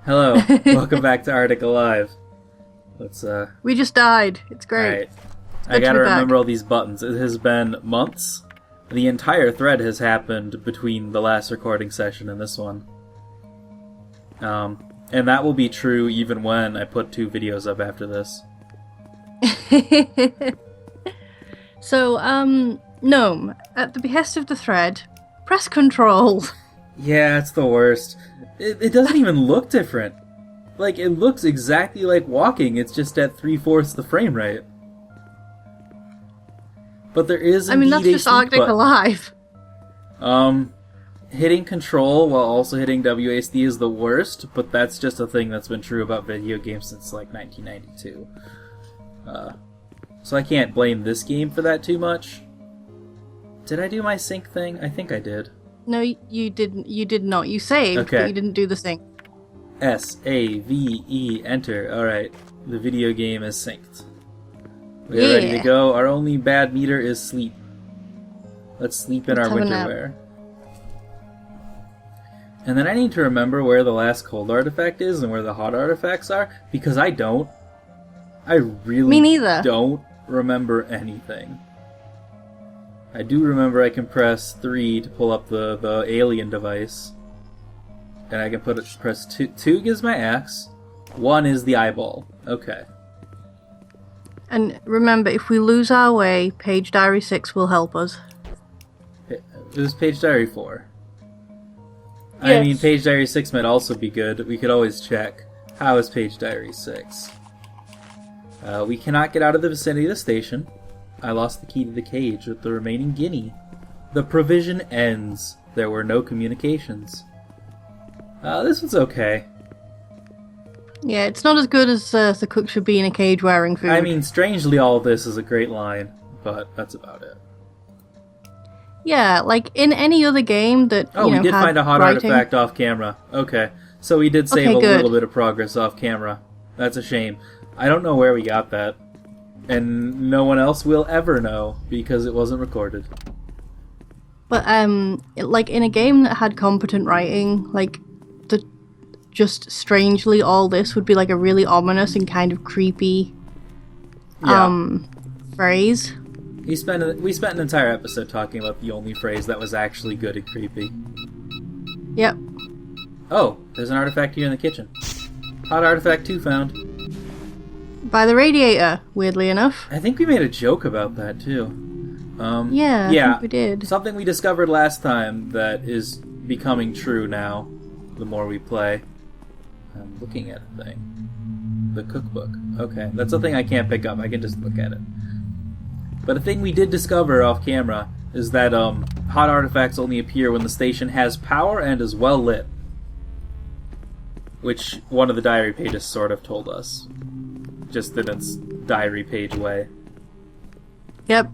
Hello, welcome back to Arctic Alive. Let's We just died. It's great. Alright. I Good to gotta be back. remember all these buttons. It has been months. The entire thread has happened between the last recording session and this one. And that will be true even when I put 2 videos up after this. So, Gnome, at the behest of the thread, press Control. Yeah, it's the worst. It doesn't even look different. Like, it looks exactly like walking, it's just at 3/4 the frame rate. But there is I mean, that's indeed a just sneak Arctic button. Alive. Hitting Control while also hitting WASD is the worst, but that's just a thing that's been true about video games since, like, 1992. So I can't blame this game for that too much. Did I do my sync thing? I think I did. No, you didn't. You did not. You saved, Okay. but you didn't do the thing. SAVE, enter. Alright, the video game is synced. We're ready to go. Our only bad meter is sleep. Let's sleep in Let's our have a winter nap. wear. And then I need to remember where the last cold artifact is and where the hot artifacts are, because I don't. I really Me neither. don't remember anything. I do remember I can press 3 to pull up the alien device. And I can press 2. 2 gives my axe. 1 is the eyeball. Okay. And remember, if we lose our way, Page Diary 6 will help us. It was Page Diary 4. I Yes. mean, Page Diary 6 might also be good. We could always check. How is Page Diary 6? We cannot get out of the vicinity of the station. I lost the key to the cage with the remaining guinea. The provision ends. There were no communications. This one's okay. Yeah, it's not as good as the cook should be in a cage wearing food. I mean, strangely, all of this is a great line, but that's about it. yeah, like in any other game that Oh, we did had find a hot writing. artifact off camera. Okay, so we did save Okay, a good. little bit of progress off camera. That's a shame. I don't know where we got that. And no one else will ever know, because it wasn't recorded. But like in a game that had competent writing, like just strangely all this would be like a really ominous and kind of creepy Yeah. phrase. We spent an entire episode talking about the only phrase that was actually good and creepy. Yep. Oh, there's an artifact here in the kitchen. Hot artifact 2 found. By the radiator, weirdly enough. I think we made a joke about that, too. Yeah, I think we did. Something we discovered last time that is becoming true now, the more we play. I'm looking at a thing. The cookbook. Okay, that's a thing I can't pick up. I can just look at it. But a thing we did discover off camera is that hot artifacts only appear when the station has power and is well lit. Which one of the diary pages sort of told us. Just in its diary page way. Yep.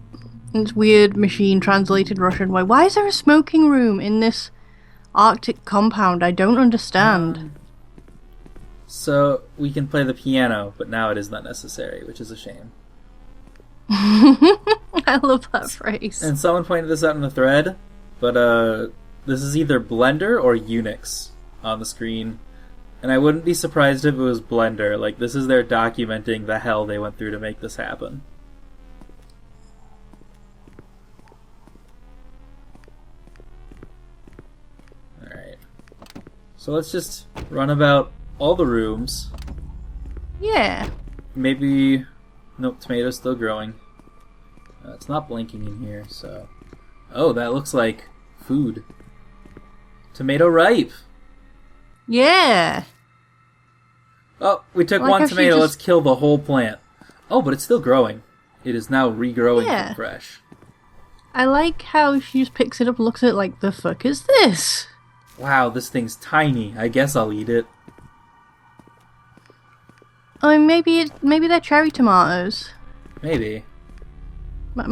It's weird machine translated Russian way. Why is there a smoking room in this Arctic compound? I don't understand. So, we can play the piano, but now it is not necessary, which is a shame. I love that phrase. And someone pointed this out in the thread, but this is either Blender or Unix on the screen. And I wouldn't be surprised if it was Blender. Like, this is their documenting the hell they went through to make this happen. Alright. So let's just run about all the rooms. Yeah. Maybe... Nope, tomato's still growing. It's not blinking in here, so... Oh, that looks like food. Tomato ripe! Yeah. Oh, we took I like one how she tomato, just- let's kill the whole plant. Oh, but it's still growing. It is now regrowing Yeah. from fresh. I like how she just picks it up and looks at it like, the fuck is this? Wow, this thing's tiny. I guess I'll eat it. Oh, maybe they're cherry tomatoes. Maybe. My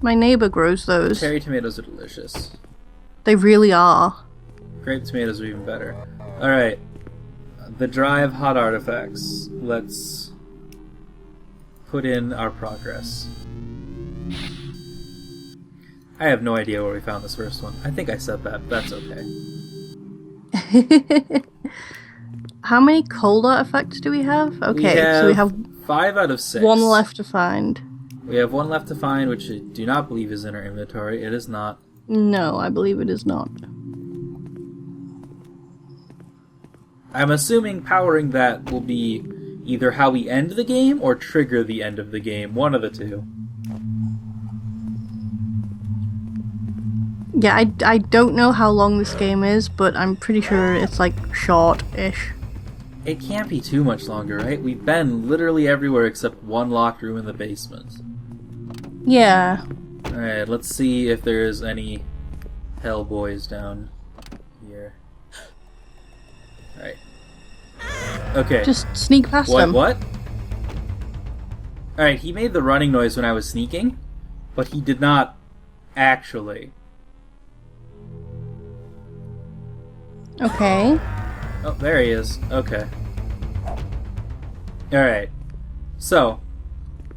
neighbor grows those. Cherry tomatoes are delicious. They really are. Grape tomatoes are even better. Alright. The drive hot artifacts. Let's put in our progress. I have no idea where we found this first one. I think I said that. That's okay. How many cold artifacts do we have? Okay, so we have 5 out of 6. one left to find. We have one left to find, which I do not believe is in our inventory. It is not. No, I believe it is not. I'm assuming powering that will be either how we end the game or trigger the end of the game. One of the two. Yeah, I don't know how long this game is, but I'm pretty sure it's like short-ish. It can't be too much longer, right? We've been literally everywhere except one locked room in the basement. Yeah. Alright, let's see if there's any Hellboys down here. Alright. Okay. Just sneak past them. What? Alright, he made the running noise when I was sneaking, but he did not actually. Okay. Oh, there he is. Okay. Alright. So,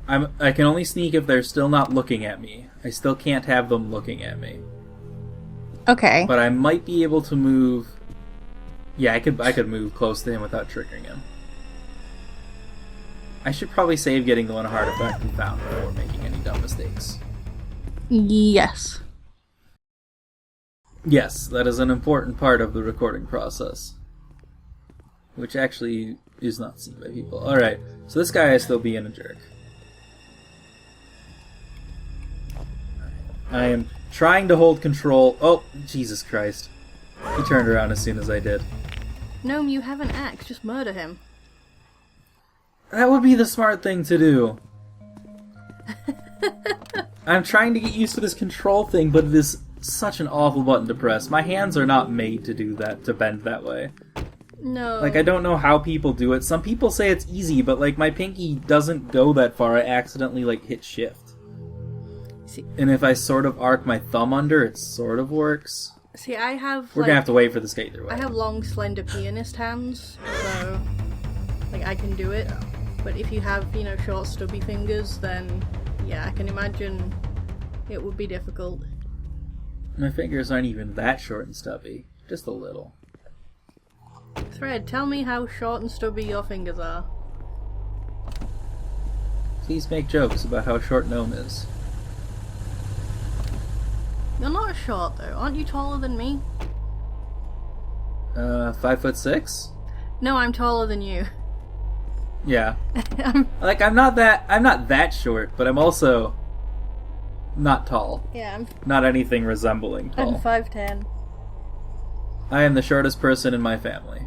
I can only sneak if they're still not looking at me. I still can't have them looking at me. Okay. But I might be able to move. Yeah, I could move close to him without triggering him. I should probably save getting the one artifact we found before making any dumb mistakes. Yes. Yes, that is an important part of the recording process. Which actually is not seen by people. Alright, so this guy is still being a jerk. I am trying to hold control. Oh, Jesus Christ. He turned around as soon as I did. Gnome, you have an axe. Just murder him. That would be the smart thing to do. I'm trying to get used to this control thing, but it is such an awful button to press. My hands are not made to do that, to bend that way. No. Like, I don't know how people do it. Some people say it's easy, but, like, my pinky doesn't go that far. I accidentally, like, hit shift. See, and if I sort of arc my thumb under, it sort of works. see, I have. We're like, gonna have to wait for this guy either way. I have long, slender pianist hands, so like I can do it. But if you have, short, stubby fingers, then yeah, I can imagine it would be difficult. My fingers aren't even that short and stubby. Just a little. Thread, tell me how short and stubby your fingers are. Please make jokes about how short Gnome is. You're not short though, aren't you taller than me? 5'6"? No, I'm taller than you. Yeah. Like, I'm not that short, but I'm also not tall. Yeah, Not anything resembling tall. I'm 5'10". I am the shortest person in my family.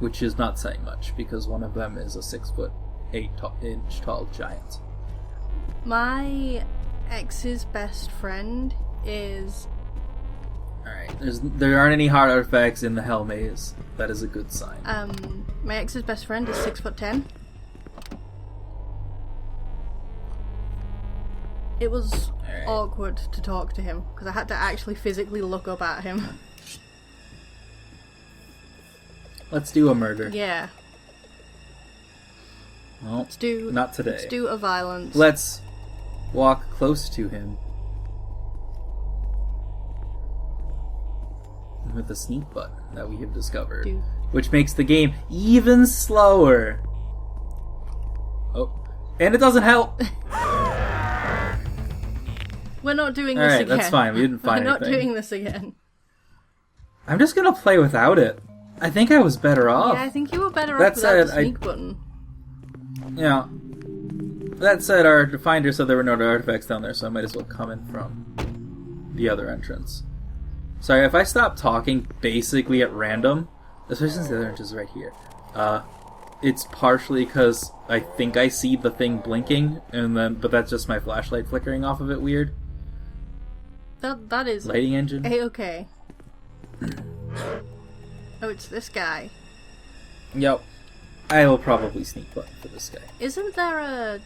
Which is not saying much, because one of them is a 6'8" tall giant. My ex's best friend is... Alright, there aren't any hard artifacts in the Hell Maze. That is a good sign. My ex's best friend is 6'10". It was awkward to talk to him, because I had to actually physically look up at him. Let's do a murder. Yeah. Well, Let's do... not today. Let's do a violence. Let's walk close to him. With the sneak button that we have discovered. Do. Which makes the game even slower. Oh. And it doesn't help! We're not doing this Alright, again. that's fine. We didn't find We're not anything. doing this again. I'm just gonna play without it. I think I was better off. Yeah, I think you were better That off without the said, sneak button. Yeah. That said, our finder said there were no artifacts down there, so I might as well come in from the other entrance. Sorry, if I stop talking basically at random, especially since the other entrance is right here, it's partially because I think I see the thing blinking, but that's just my flashlight flickering off of it weird. That is Lighting engine? A-okay. Oh, it's this guy. Yep. I will probably sneak button for this guy. Isn't there a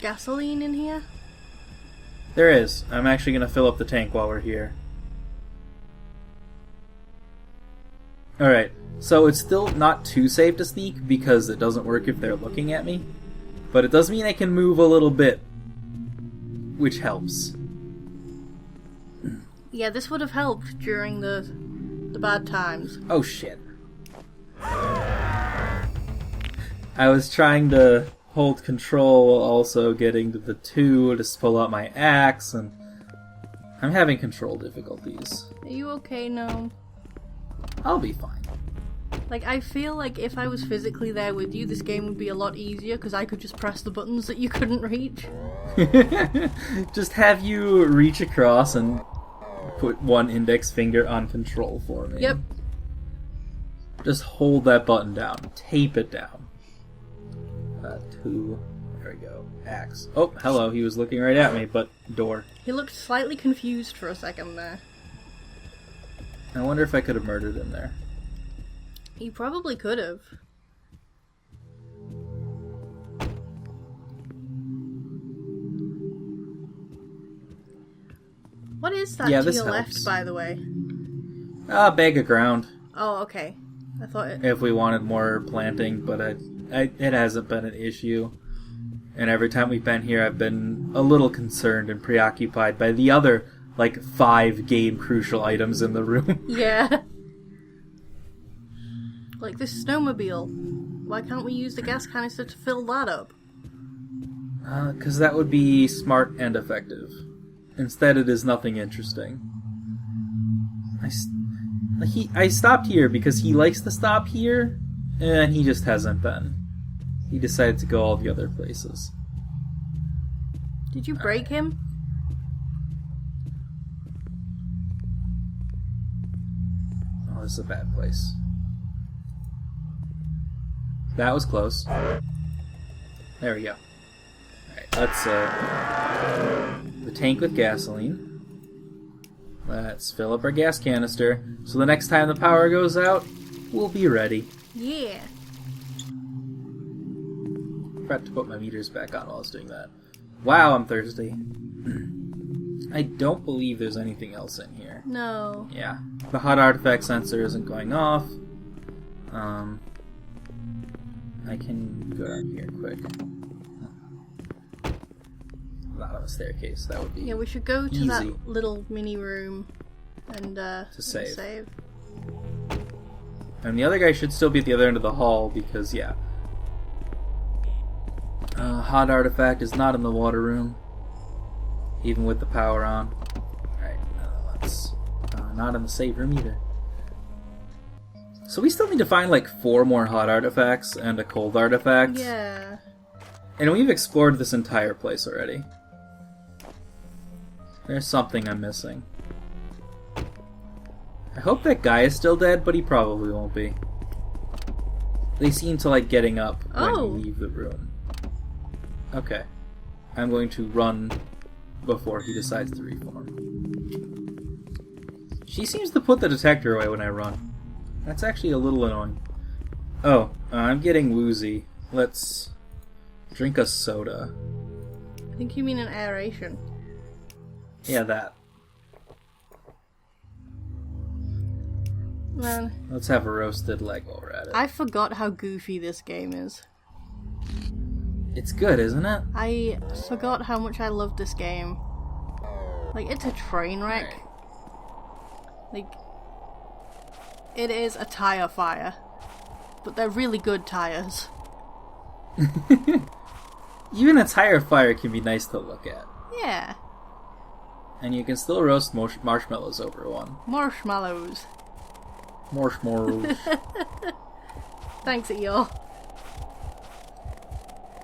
gasoline in here? There is. I'm actually going to fill up the tank while we're here. Alright, so it's still not too safe to sneak because it doesn't work if they're looking at me. But it does mean I can move a little bit, which helps. Yeah, this would have helped during the bad times. Oh shit. I was trying to hold control while also getting to the 2 to pull out my axe, and I'm having control difficulties. Are you okay, Gnome? I'll be fine. Like, I feel like if I was physically there with you, this game would be a lot easier because I could just press the buttons that you couldn't reach. Just have you reach across and put one index finger on control for me. Yep. Just hold that button down. Tape it down. 2. There we go. Axe. Oh, hello. He was looking right at me, but door. He looked slightly confused for a second there. I wonder if I could have murdered him there. He probably could have. What is that to this your helps. left, by the way? Bag of ground. Oh, okay. I thought it... If we wanted more planting, but it hasn't been an issue. And every time we've been here, I've been a little concerned and preoccupied by the other, 5 game crucial items in the room. Yeah. Like this snowmobile. Why can't we use the gas canister to fill that up? 'Cause that would be smart and effective. Instead, it is nothing interesting. I stopped here because he likes to stop here, and he just hasn't been. He decided to go all the other places. Did you break him? Oh, this is a bad place. That was close. There we go. Alright, let's, the tank with gasoline. Let's fill up our gas canister, so the next time the power goes out, we'll be ready. Yeah. Forgot to put my meters back on while I was doing that. Wow, I'm thirsty. I don't believe there's anything else in here. No. Yeah. The hot artifact sensor isn't going off. I can go down here quick. Not on the staircase, that would be Yeah, we should go to easy. that little mini room and save. And the other guy should still be at the other end of the hall because, yeah. Hot artifact is not in the water room, even with the power on. Alright, let's... not in the save room either. So we still need to find 4 more hot artifacts and a cold artifact. Yeah. And we've explored this entire place already. There's something I'm missing. I hope that guy is still dead, but he probably won't be. They seem to getting up when you leave the room. Okay. I'm going to run before he decides to reform. She seems to put the detector away when I run. That's actually a little annoying. Oh, I'm getting woozy. Let's drink a soda. I think you mean an aeration. Yeah, that. Man, Let's have a roasted leg while we're at it. I forgot how goofy this game is. It's good, isn't it? I forgot how much I love this game. It's a train wreck. It is a tire fire. But they're really good tires. Even a tire fire can be nice to look at. Yeah. And you can still roast marshmallows over one. Marshmallows. Marshmallows. Thanks, Eeyore.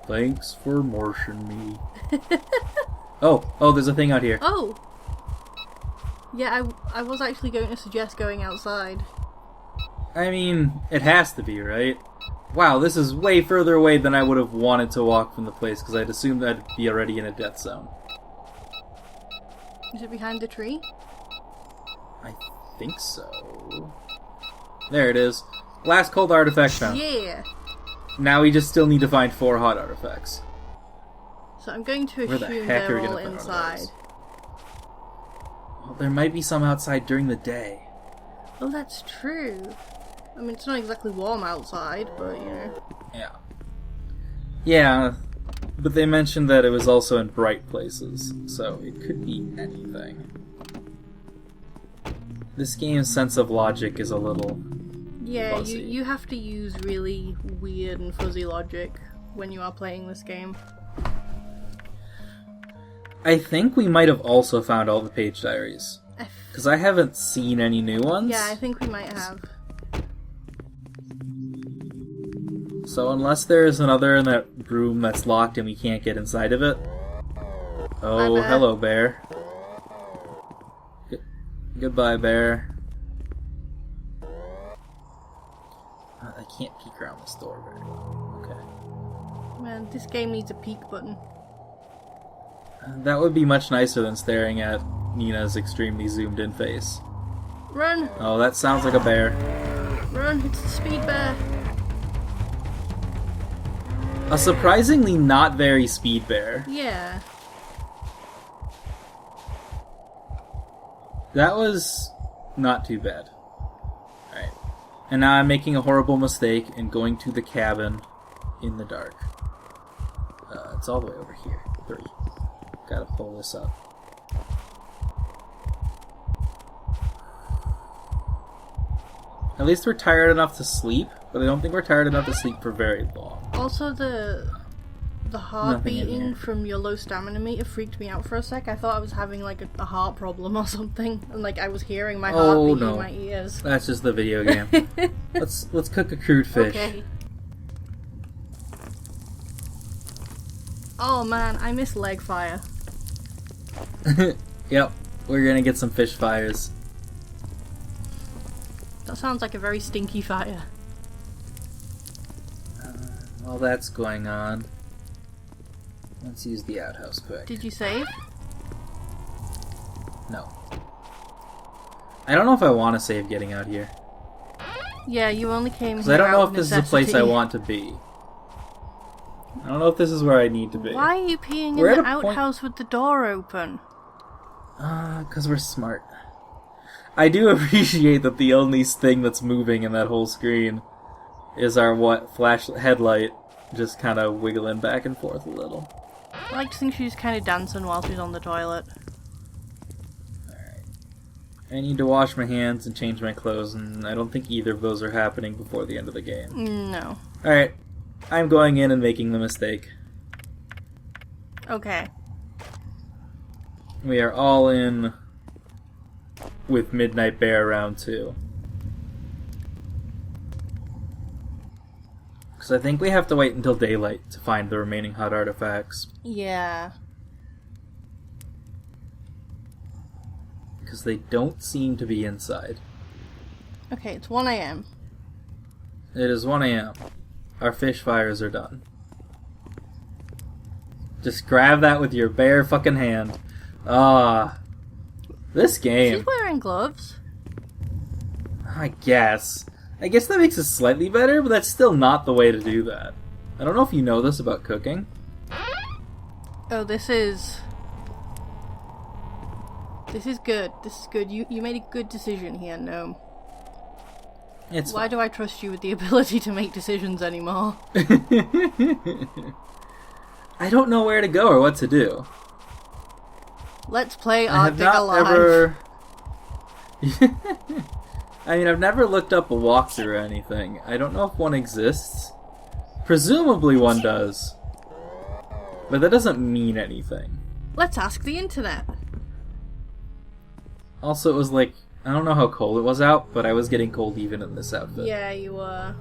Thanks for marshing me. Oh, there's a thing out here. Oh! Yeah, I was actually going to suggest going outside. I mean, it has to be, right? Wow, this is way further away than I would have wanted to walk from the place, because I'd assumed I'd be already in a death zone. Is it behind the tree? I think so. There it is. Last cold artifact found. Yeah! Now we just still need to find 4 hot artifacts. So I'm going to Where the assume heck are they're we all gonna find inside. those? Well, there might be some outside during the day. Oh, that's true. I mean, it's not exactly warm outside, but, you know. Yeah. Yeah, but they mentioned that it was also in bright places, so it could be anything. This game's sense of logic is a little Yeah, fuzzy. you have to use really weird and fuzzy logic when you are playing this game. I think we might have also found all the page diaries. Because I haven't seen any new ones. Yeah, I think we might have. So unless there is another in that room that's locked and we can't get inside of it... Oh, Bye, bear. hello, bear. Goodbye, bear. I can't peek around this door very well. Okay. Man, this game needs a peek button. That would be much nicer than staring at Nina's extremely zoomed in face. Run! Oh, that sounds like a bear. Run! It's the speed bear! A surprisingly not very speed bear. Yeah. That was not too bad. Alright. And now I'm making a horrible mistake and going to the cabin in the dark. It's all the way over here. 3. Gotta pull this up. At least we're tired enough to sleep, but I don't think we're tired enough to sleep for very long. Also, the heart Nothing in beating here. from your low stamina meter freaked me out for a sec. I thought I was having like a heart problem or something, and like I was hearing my heart Oh, beating no. in my ears. That's just the video game. Let's cook a crude fish. Okay. Oh man, I miss leg fire. Yep, we're gonna get some fish fires. That sounds like a very stinky fire. While that's going on, let's use the outhouse quick. Did you save? No. I don't know if I want to save getting out here. Yeah, you only came Because here I don't know out if of this is a place I necessity. want to be. I don't know if this is where I need to be. Why are you peeing We're in at the a point- outhouse with the door open? Because we're smart. I do appreciate that the only thing that's moving in that whole screen is our flash headlight just kind of wiggling back and forth a little. I like to think she's kind of dancing while she's on the toilet. Alright. I need to wash my hands and change my clothes, and I don't think either of those are happening before the end of the game. No. Alright. I'm going in and making the mistake. Okay. We are all in with Midnight Bear round 2. Because I think we have to wait until daylight to find the remaining hot artifacts. Yeah. Because they don't seem to be inside. Okay, it's 1 a.m. It is 1 a.m. Our fish fires are done. Just grab that with your bare fucking hand. This game. She's wearing gloves. I guess that makes it slightly better, but that's still not the way to do that. I don't know if you know this about cooking. Oh, this is good. This is good. You made a good decision here, Gnome. It's Why do I trust you with the ability to make decisions anymore? I don't know where to go or what to do. Let's play I have Arctic not Alive. ever. I mean, I've never looked up a walkthrough or anything. I don't know if one exists. Presumably one does. But that doesn't mean anything. Let's ask the internet. Also, it was like, I don't know how cold it was out, but I was getting cold even in this outfit. Yeah, you were.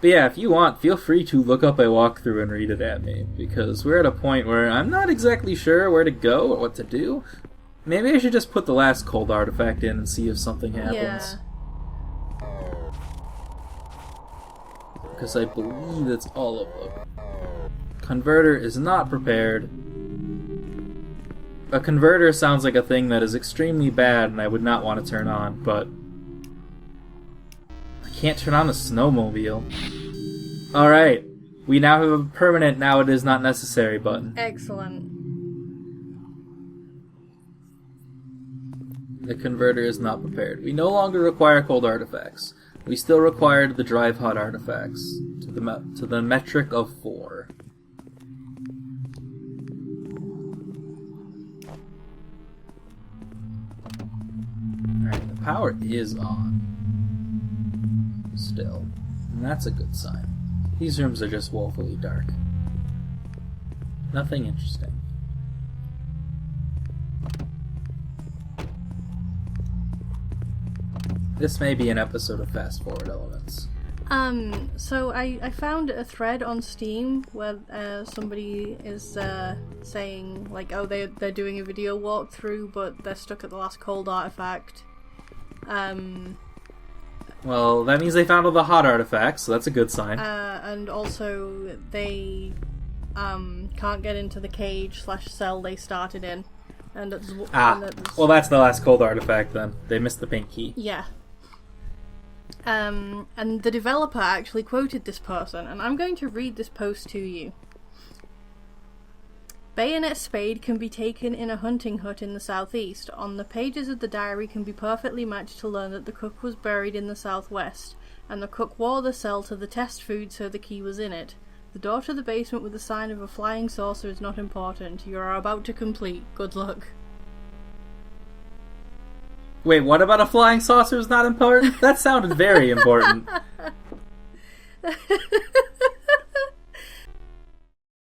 But yeah, if you want, feel free to look up a walkthrough and read it at me, because we're at a point where I'm not exactly sure where to go or what to do. Maybe I should just put the last cold artifact in and see if something happens. Yeah. Because I believe it's all of them. Converter is not prepared. A converter sounds like a thing that is extremely bad and I would not want to turn on, but I can't turn on the snowmobile. Alright, we now have a permanent now it is not necessary button. Excellent. The converter is not prepared. We no longer require cold artifacts. We still required the drive hot artifacts to the metric of 4. Alright, the power is on. still. And that's a good sign. These rooms are just woefully dark. Nothing interesting. This may be an episode of Fast Forward Elements. So I found a thread on Steam where somebody is saying, like, oh, they're doing a video walkthrough, but they're stuck at the last cold artifact. Well, that means they found all the hot artifacts, so that's a good sign. And also they can't get into the cage/cell they started in. And well, that's the last cold artifact then. They missed the pink key. Yeah. And the developer actually quoted this person, and I'm going to read this post to you. Bayonet spade can be taken in a hunting hut in the southeast. On the pages of the diary can be perfectly matched to learn that the cook was buried in the southwest, and the cook wore the cell to the test food so the key was in it. The door to the basement with the sign of a flying saucer is not important. You are about to complete. Good luck. Wait, what about a flying saucer is not important? That sounded very important.